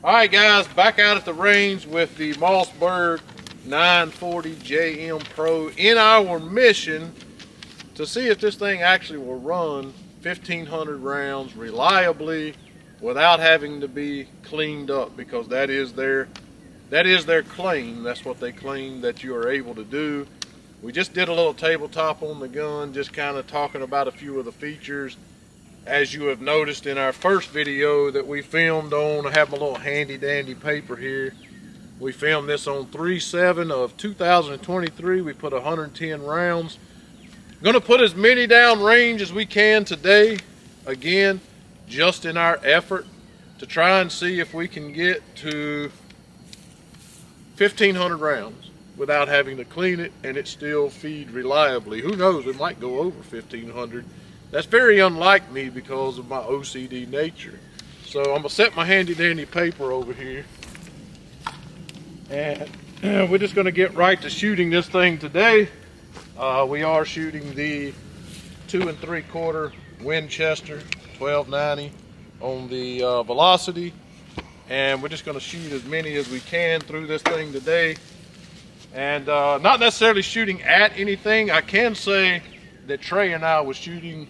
All right, guys, back out at the range with the Mossberg 940 JM Pro in our mission to see if this thing actually will run 1,500 rounds reliably without having to be cleaned up, because that is their claim. That's what they claim that you are able to do. We just did a little tabletop on the gun, just kind of talking about a few of the features. As you have noticed in our first video that we filmed on, I have my little handy dandy paper here. We filmed this on 3/7 of 2023. We put 110 rounds. I'm gonna put as many down range as we can today. Again, just in our effort to try and see if we can get to 1,500 rounds without having to clean it and it still feed reliably. Who knows, it might go over 1,500. That's very unlike me because of my OCD nature. So I'm gonna set my handy dandy paper over here, and we're just gonna get right to shooting this thing today. We are shooting the 2 3/4 Winchester 1290 on the velocity, and we're just gonna shoot as many as we can through this thing today. And not necessarily shooting at anything. I can say that Trey and I was shooting,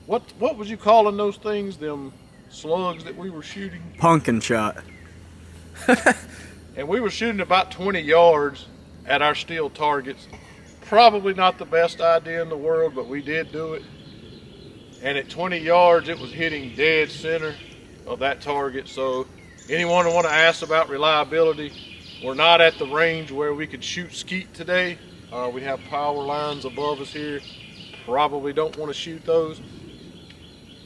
what was you calling those things, them slugs that we were shooting? Pumpkin shot. And we were shooting about 20 yards at our steel targets. Probably not the best idea in the world, but we did do it. And at 20 yards, it was hitting dead center of that target. So anyone who want to ask about reliability, we're not at the range where we could shoot skeet today. We have power lines above us here. Probably don't want to shoot those.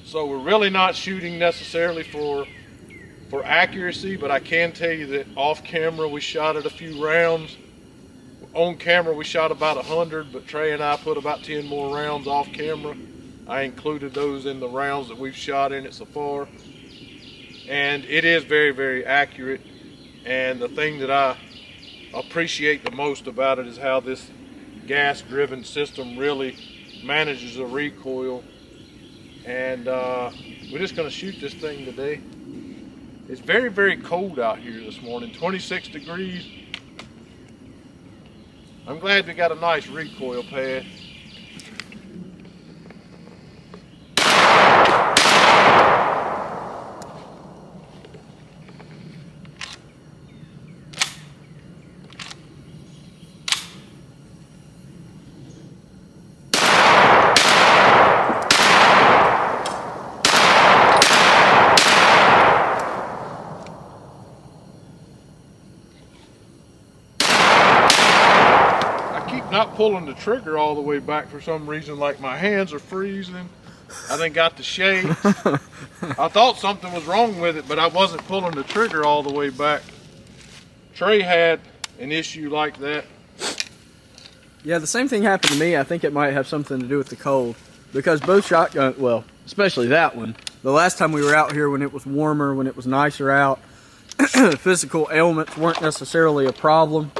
So we're really not shooting necessarily for accuracy, but I can tell you that off camera we shot at a few rounds. On camera we shot about 100, but Trey and I put about 10 more rounds off camera. I included those in the rounds that we've shot in it so far. And it is very, very accurate. And the thing that I appreciate the most about it is how this gas-driven system really manages the recoil. And we're just going to shoot this thing today. It's very, very cold out here this morning, 26 degrees. I'm glad we got a nice recoil pad. Not pulling the trigger all the way back for some reason, like my hands are freezing. I then got the shakes. I thought something was wrong with it, but I wasn't pulling the trigger all the way back. Trey had an issue like that. Yeah, the same thing happened to me. I think it might have something to do with the cold, because both shotguns, well, especially that one, the last time we were out here when it was warmer, when it was nicer out, physical ailments weren't necessarily a problem.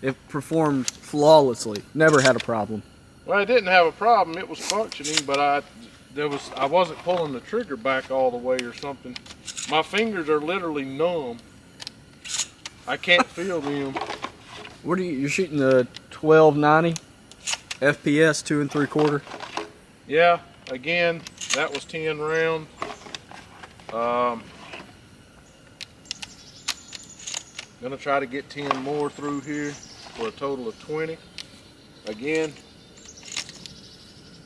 It performed flawlessly. Never had a problem. Well, it didn't have a problem. It was functioning, but I wasn't pulling the trigger back all the way or something. My fingers are literally numb. I can't feel them. What are you're shooting the 1290 FPS 2 3/4? Yeah. Again, that was 10 rounds. Gonna try to get 10 more through here for a total of 20. Again,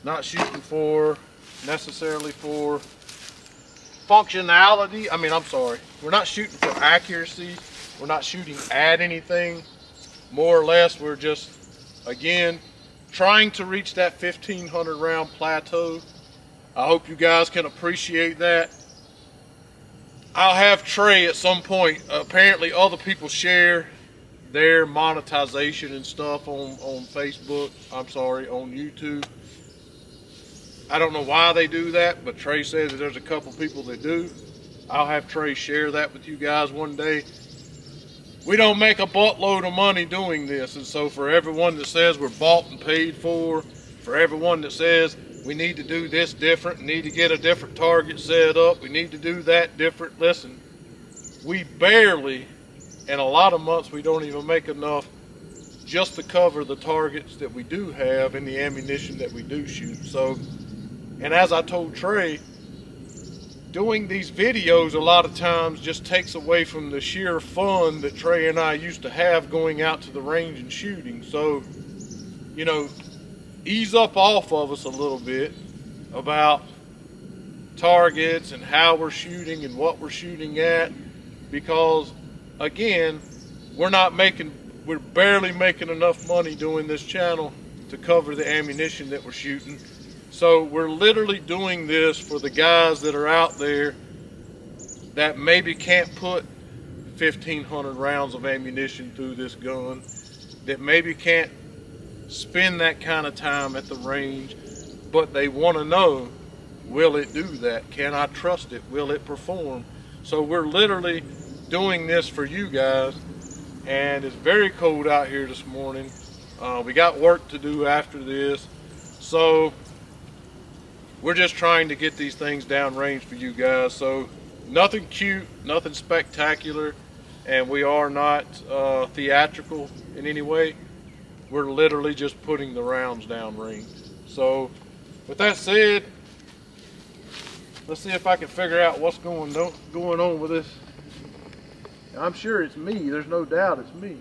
not shooting necessarily for functionality. I'm sorry. We're not shooting for accuracy. We're not shooting at anything. More or less, we're just, again, trying to reach that 1,500 round plateau. I hope you guys can appreciate that. I'll have Trey at some point. Apparently other people share their monetization and stuff on Facebook. On YouTube. I don't know why they do that, but Trey says that there's a couple people that do. I'll have Trey share that with you guys one day. We don't make a buttload of money doing this, and so for everyone that says we're bought and paid for everyone that says we need to do this different, need to get a different target set up, we need to do that different, listen, we barely, in a lot of months, we don't even make enough just to cover the targets that we do have and the ammunition that we do shoot. So, and as I told Trey, doing these videos a lot of times just takes away from the sheer fun that Trey and I used to have going out to the range and shooting. So, you know, ease up off of us a little bit about targets and how we're shooting and what we're shooting at, because again, we're barely making enough money doing this channel to cover the ammunition that we're shooting. So we're literally doing this for the guys that are out there that maybe can't put 1,500 rounds of ammunition through this gun, that maybe can't spend that kind of time at the range, but they want to know, will it do that? Can I trust it? Will it perform? So we're literally doing this for you guys, and it's very cold out here this morning. We got work to do after this, so we're just trying to get these things downrange for you guys. So nothing cute, nothing spectacular, and we are not theatrical in any way. We're literally just putting the rounds downrange. So with that said, let's see if I can figure out what's going on with this. I'm sure it's me. There's no doubt it's me.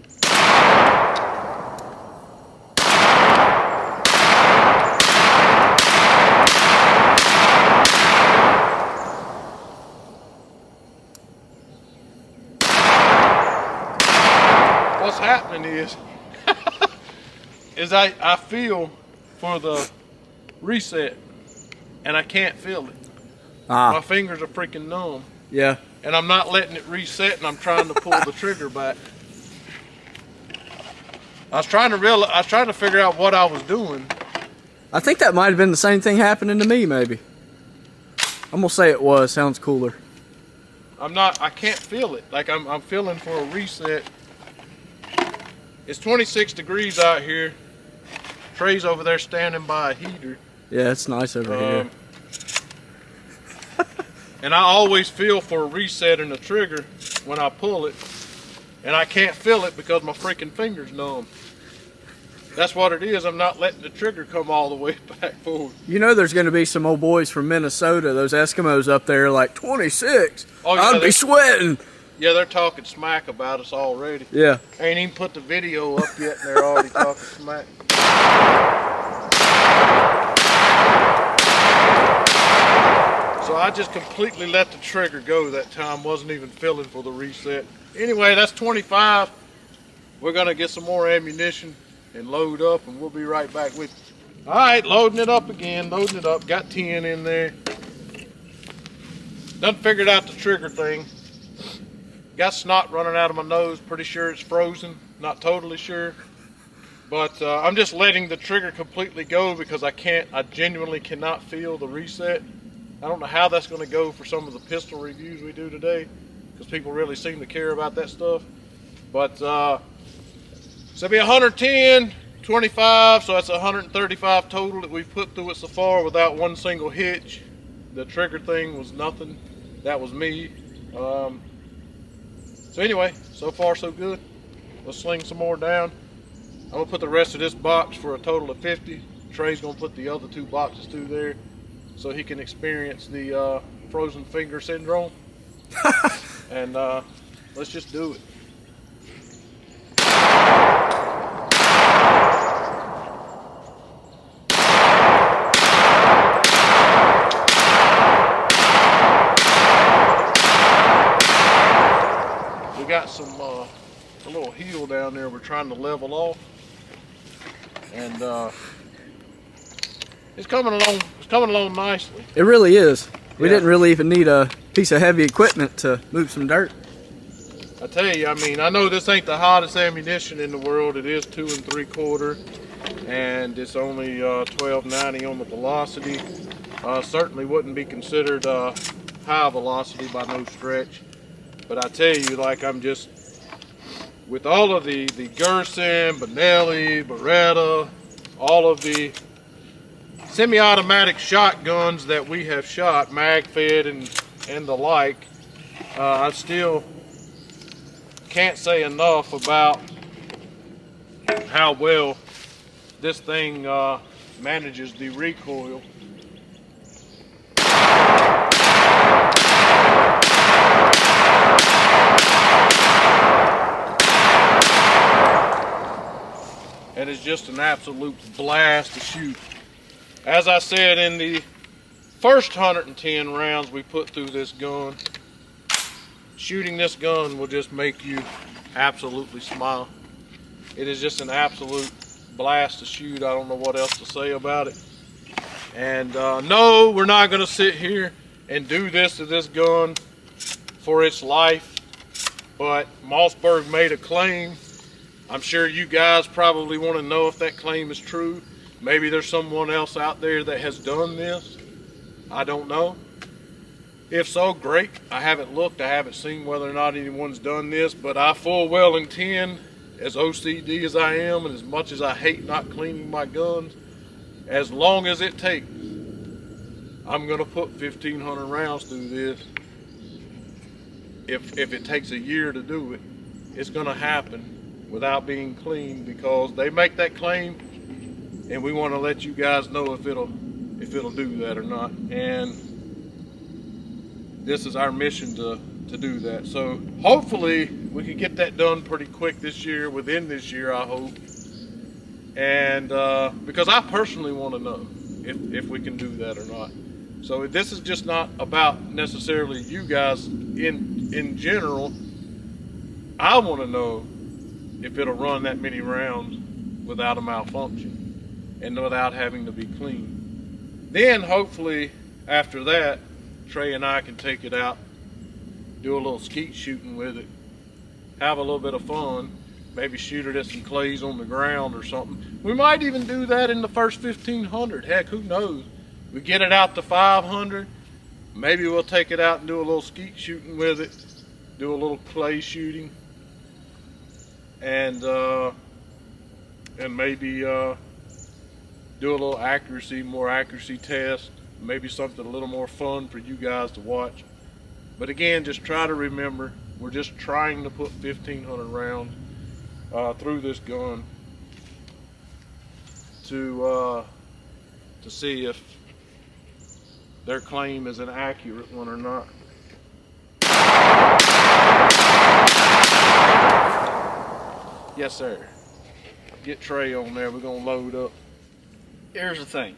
What's happening is, I feel for the reset, and I can't feel it. My fingers are freaking numb. Yeah. And I'm not letting it reset, and I'm trying to pull the trigger back. I was trying to figure out what I was doing. I think that might have been the same thing happening to me, maybe. I'm gonna say it was. Sounds cooler. I can't feel it. Like I'm feeling for a reset. It's 26 degrees out here. Trey's over there standing by a heater. Yeah, it's nice over here. And I always feel for a reset in the trigger when I pull it, and I can't feel it because my freaking finger's numb. That's what it is. I'm not letting the trigger come all the way back forward. You know there's going to be some old boys from Minnesota, those Eskimos up there, like 26. Oh, yeah, I'd be sweating. Yeah, they're talking smack about us already. Yeah. Ain't even put the video up yet, and they're already talking smack. So I just completely let the trigger go that time. Wasn't even feeling for the reset. Anyway, that's 25. We're gonna get some more ammunition and load up, and we'll be right back with you. All right, loading it up again, loading it up. Got 10 in there. Done figured out the trigger thing. Got snot running out of my nose. Pretty sure it's frozen. Not totally sure. But I'm just letting the trigger completely go because I genuinely cannot feel the reset. I don't know how that's going to go for some of the pistol reviews we do today, because people really seem to care about that stuff. But so it'll be 110, 25, so that's 135 total that we've put through it so far without one single hitch. The trigger thing was nothing. That was me. So anyway, so far so good. Let's sling some more down. I'm going to put the rest of this box for a total of 50. Trey's going to put the other 2 boxes through there, so he can experience the frozen finger syndrome. And let's just do it. We got some a little hill down there we're trying to level off, and it's coming along nicely. It really is. We Yeah. didn't really even need a piece of heavy equipment to move some dirt. I tell you, I mean, I know this ain't the hottest ammunition in the world. It is 2 3/4, and it's only 1290 on the velocity. Certainly wouldn't be considered high velocity by no stretch. But I tell you, like, I'm just, with all of the Gerson, Benelli, Beretta, all of the semi-automatic shotguns that we have shot, mag fed and the like, I still can't say enough about how well this thing manages the recoil. And it's just an absolute blast to shoot. As I said, in the first 110 rounds we put through this gun, shooting this gun will just make you absolutely smile. It is just an absolute blast to shoot. I don't know what else to say about it. And no, we're not going to sit here and do this to this gun for its life. But Mossberg made a claim. I'm sure you guys probably want to know if that claim is true. Maybe there's someone else out there that has done this. I don't know. If so, great. I haven't looked. I haven't seen whether or not anyone's done this, but I full well intend, as OCD as I am and as much as I hate not cleaning my guns, as long as it takes, I'm going to put 1,500 rounds through this. If it takes a year to do it, it's going to happen without being cleaned, because they make that claim and we want to let you guys know if it'll do that or not. And this is our mission to do that. So hopefully we can get that done pretty quick this year, within this year, I hope. And because I personally want to know if we can do that or not. So this is just not about necessarily you guys in general. I want to know if it'll run that many rounds without a malfunction and without having to be cleaned. Then hopefully after that, Trey and I can take it out, do a little skeet shooting with it, have a little bit of fun, maybe shoot it at some clays on the ground or something. We might even do that in the first 1,500. Heck, who knows? We get it out to 500, maybe we'll take it out and do a little skeet shooting with it, do a little clay shooting, and maybe do a little more accuracy test, maybe something a little more fun for you guys to watch. But again, just try to remember, we're just trying to put 1,500 rounds through this gun to see if their claim is an accurate one or not. Yes, sir. Get Trey on there. We're gonna load up. Here's the thing.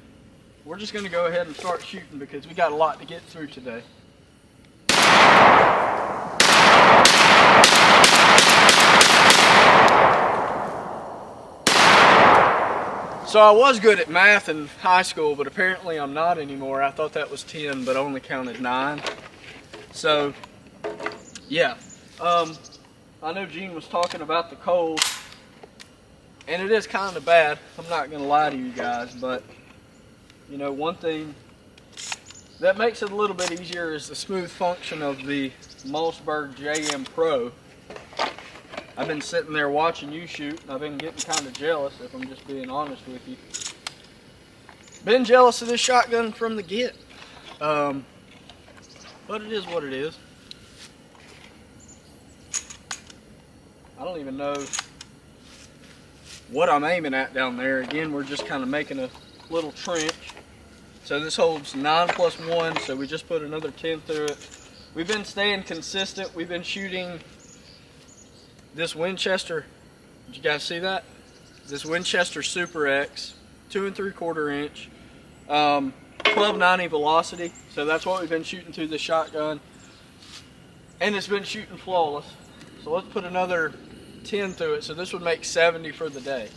We're just going to go ahead and start shooting because we got a lot to get through today. So I was good at math in high school, but apparently I'm not anymore. I thought that was 10, but only counted 9. So, yeah. I know Gene was talking about the cold, and it is kind of bad. I'm not going to lie to you guys, but you know, one thing that makes it a little bit easier is the smooth function of the Mossberg JM Pro. I've been sitting there watching you shoot, and I've been getting kind of jealous, if I'm just being honest with you. Been jealous of this shotgun from the get. But it is what it is. I don't even know what I'm aiming at down there. Again, we're just kind of making a little trench. So this holds 9 plus 1, so we just put another 10 through it. We've been staying consistent. We've been shooting this Winchester. Did you guys see that? This Winchester Super X, 2 3/4 inch, 1290 velocity. So that's what we've been shooting through the shotgun, and it's been shooting flawless. So let's put another 10 through it. So this would make 70 for the day.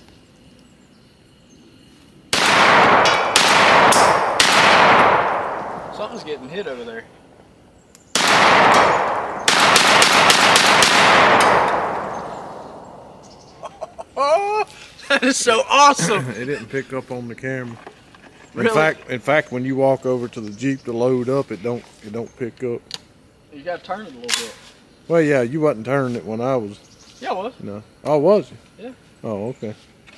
Something's getting hit over there. Oh, that is so awesome! It didn't pick up on the camera. Really? In fact, when you walk over to the Jeep to load up, it don't pick up. You gotta turn it a little bit. Well, yeah, you wasn't turning it when I was. Yeah, I was. No. Oh, was you? Yeah. Oh, okay.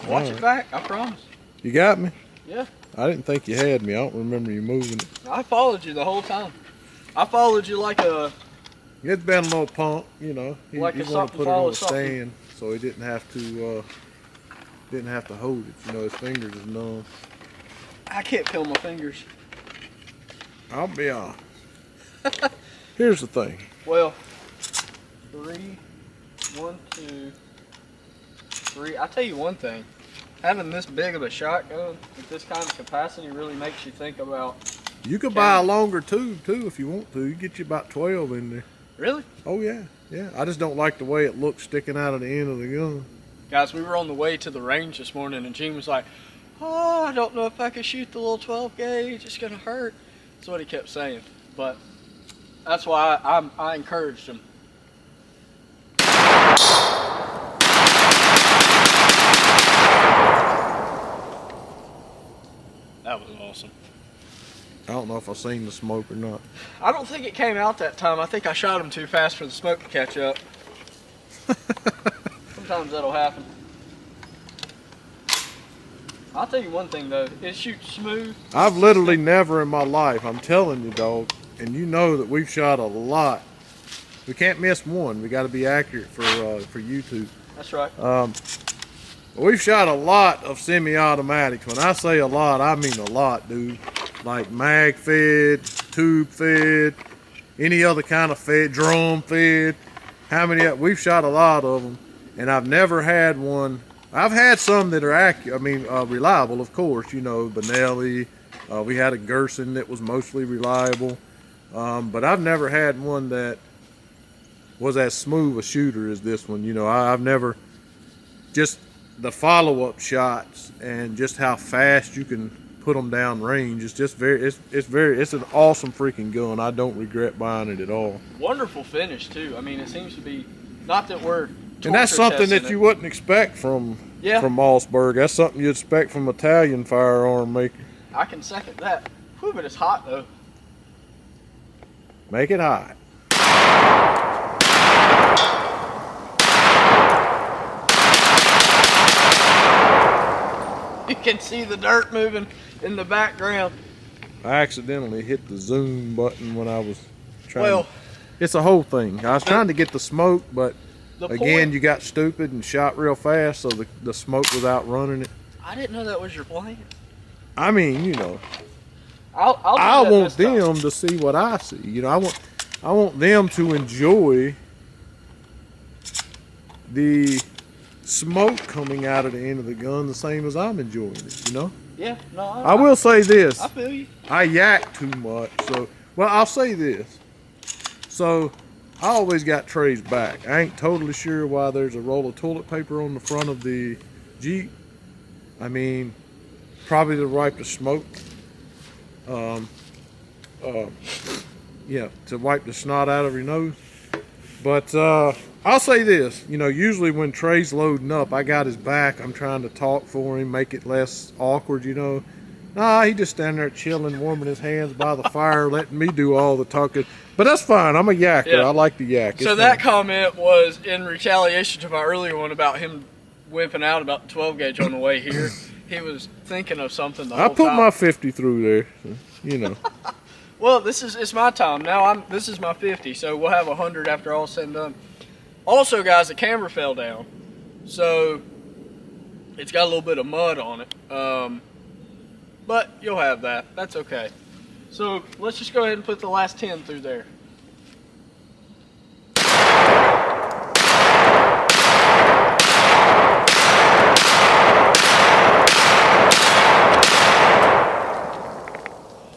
Watch it back, I promise. You got me? Yeah. I didn't think you had me. I don't remember you moving it. I followed you the whole time. I followed you like a It's been a little pump, you know. He Like wanted something to put it on follows a stand so he didn't have to hold it. You know, his fingers is numb. I can't feel my fingers. I'll be honest. Here's the thing. Well, 3, 1, 2, 3. I'll tell you one thing. Having this big of a shotgun with this kind of capacity really makes you think about. You could buy a longer tube too if you want to. You get you about 12 in there. Really? Oh yeah, yeah. I just don't like the way it looks sticking out of the end of the gun. Guys, we were on the way to the range this morning and Gene was like, "Oh, I don't know if I can shoot the little 12 gauge. It's gonna hurt." That's what he kept saying. But that's why I encouraged him. That was awesome. I don't know if I seen the smoke or not. I don't think it came out that time. I think I shot him too fast for the smoke to catch up. Sometimes that'll happen. I'll tell you one thing though, it shoots smooth. I've literally never in my life, I'm telling you, dog, and you know that we've shot a lot. We can't miss one. We got to be accurate for YouTube. That's right. We've shot a lot of semi-automatics. When I say a lot, I mean a lot, dude. Like mag fed, tube fed, any other kind of fed, drum fed. How many? We've shot a lot of them, and I've never had one. I've had some that are accurate. I mean, reliable, of course. You know, Benelli. We had a Gerson that was mostly reliable, but I've never had one that was as smooth a shooter as this one. You know, I've never just the follow-up shots and just how fast you can put them down range. It's just it's an awesome freaking gun. I don't regret buying it at all. Wonderful finish too. I mean, it seems to be, not that we're and that's something that you wouldn't expect from Mossberg. That's something you'd expect from Italian firearm maker. I can second that. Whew, but it's hot though. Make it hot. You can see the dirt moving in the background. I accidentally hit the zoom button when I was trying. It's a whole thing. I was trying to get the smoke, but again, you got stupid and shot real fast, so the smoke was outrunning it. I didn't know that was your plan. I mean, you know, I want them to see what I see. You know, I want them to enjoy the smoke coming out of the end of the gun the same as I'm enjoying it, you know? Yeah, no, I will say this. I feel you. I yak too much, so, well, I'll say this. So, I always got Trey's back. I ain't totally sure why there's a roll of toilet paper on the front of the Jeep. I mean, probably to wipe the smoke. Yeah, to wipe the snot out of your nose. But, I'll say this, you know, usually when Trey's loading up, I got his back. I'm trying to talk for him, make it less awkward, you know. Nah, he just standing there chilling, warming his hands by the fire, letting me do all the talking. But that's fine. I'm a yakker. Yeah. I like the yak. So that comment was in retaliation to my earlier one about him whipping out about the 12 gauge on the way here. He was thinking of something the whole time. I put my 50 through there, you know. Well, it's my time. Now this is my 50, so we'll have 100 after all said and done. Also, guys, the camera fell down, so it's got a little bit of mud on it, but you'll have that. That's okay. So let's just go ahead and put the last 10 through there.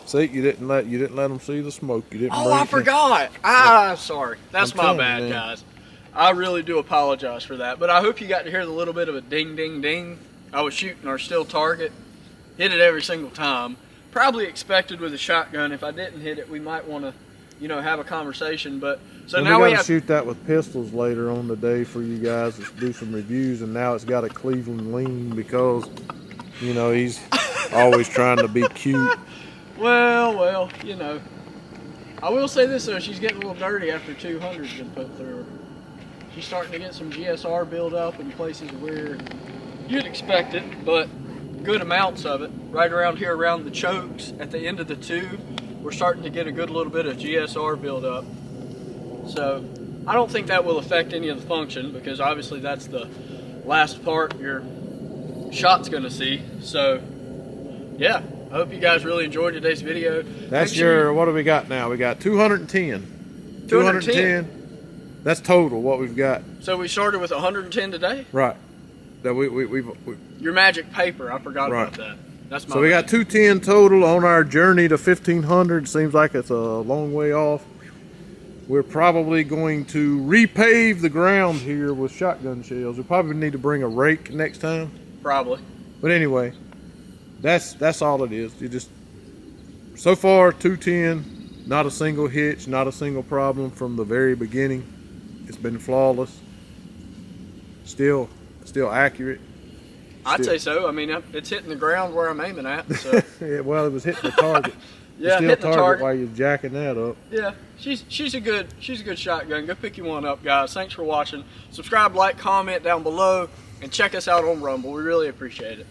See, you didn't let them see the smoke. You didn't. Oh, I forgot. Sorry. That's my bad, guys. I really do apologize for that, but I hope you got to hear the little bit of a ding, ding, ding. I was shooting our still target, hit it every single time. Probably expected with a shotgun. If I didn't hit it, we might want to, you know, have a conversation. But so well, now we got to shoot that with pistols later on the day for you guys to do some reviews. And now it's got a Cleveland lean because, you know, he's always trying to be cute. Well, you know. I will say this though, she's getting a little dirty after 200's been put through her. She's starting to get some GSR build up in places where you'd expect it, but good amounts of it. Right around here, around the chokes, at the end of the tube, we're starting to get a good little bit of GSR build up. So I don't think that will affect any of the function, because obviously that's the last part your shot's going to see. So yeah, I hope you guys really enjoyed today's video. That's what do we got now? We got 210. 210. That's total what we've got. So we started with 110 today? Right. That we Your magic paper, I forgot right. about that. That's my So we got 210 total on our journey to 1,500. Seems like it's a long way off. We're probably going to repave the ground here with shotgun shells. We probably need to bring a rake next time. Probably. But anyway, that's all it is. You just, so far 210, not a single hitch, not a single problem from the very beginning. It's been flawless. Still accurate. I'd say so. I mean, it's hitting the ground where I'm aiming at. So. Yeah, well, it was hitting the target. Yeah, still hitting the target while you're jacking that up. Yeah, she's a good shotgun. Go pick you one up, guys. Thanks for watching. Subscribe, like, comment down below, and check us out on Rumble. We really appreciate it.